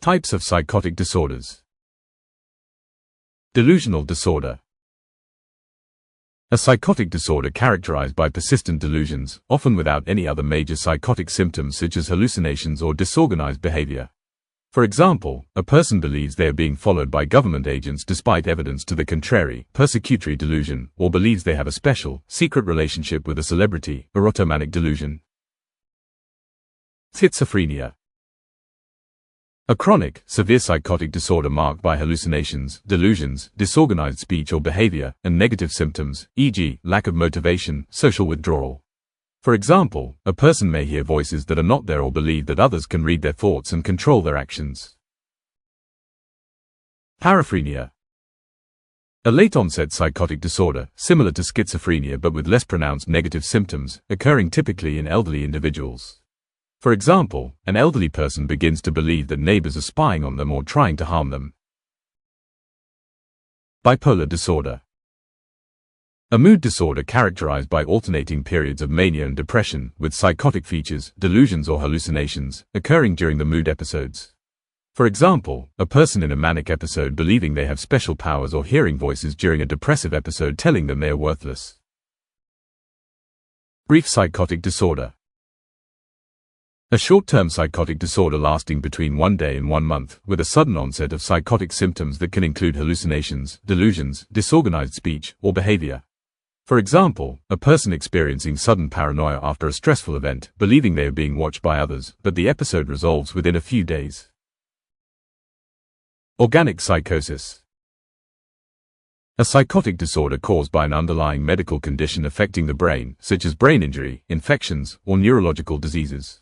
Types of psychotic disorders. Delusional disorder. A psychotic disorder characterized by persistent delusions, often without any other major psychotic symptoms such as hallucinations or disorganized behavior. For example, a person believes they are being followed by government agents despite evidence to the contrary, persecutory delusion, or believes they have a special, secret relationship with a celebrity, erotomanic delusion. Schizophrenia. A chronic, severe psychotic disorder marked by hallucinations, delusions, disorganized speech or behavior, and negative symptoms, e.g., lack of motivation, social withdrawal. For example, a person may hear voices that are not there or believe that others can read their thoughts and control their actions. Paraphrenia. A late-onset psychotic disorder, similar to schizophrenia but with less pronounced negative symptoms, occurring typically in elderly individuals. For example, an elderly person begins to believe that neighbors are spying on them or trying to harm them. Bipolar disorder. A mood disorder characterized by alternating periods of mania and depression, with psychotic features, delusions or hallucinations, occurring during the mood episodes. For example, a person in a manic episode believing they have special powers or hearing voices during a depressive episode telling them they are worthless. Brief psychotic disorder. A short-term psychotic disorder lasting between 1 day and 1 month, with a sudden onset of psychotic symptoms that can include hallucinations, delusions, disorganized speech, or behavior. For example, a person experiencing sudden paranoia after a stressful event, believing they are being watched by others, but the episode resolves within a few days. Organic psychosis. A psychotic disorder caused by an underlying medical condition affecting the brain, such as brain injury, infections, or neurological diseases.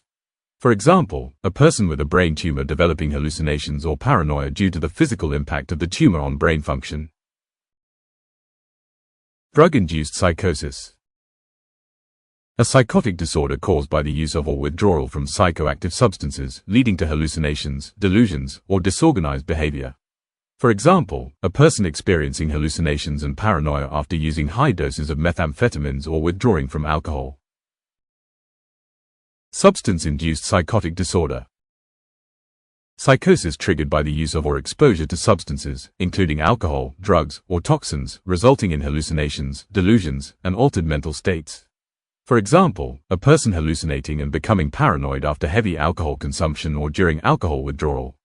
For example, a person with a brain tumor developing hallucinations or paranoia due to the physical impact of the tumor on brain function. Drug-induced psychosis. A psychotic disorder caused by the use of or withdrawal from psychoactive substances, leading to hallucinations, delusions, or disorganized behavior. For example, a person experiencing hallucinations and paranoia after using high doses of methamphetamines or withdrawing from alcohol. Substance-induced psychotic disorder. Psychosis triggered by the use of or exposure to substances, including alcohol, drugs, or toxins, resulting in hallucinations, delusions, and altered mental states. For example, a person hallucinating and becoming paranoid after heavy alcohol consumption or during alcohol withdrawal.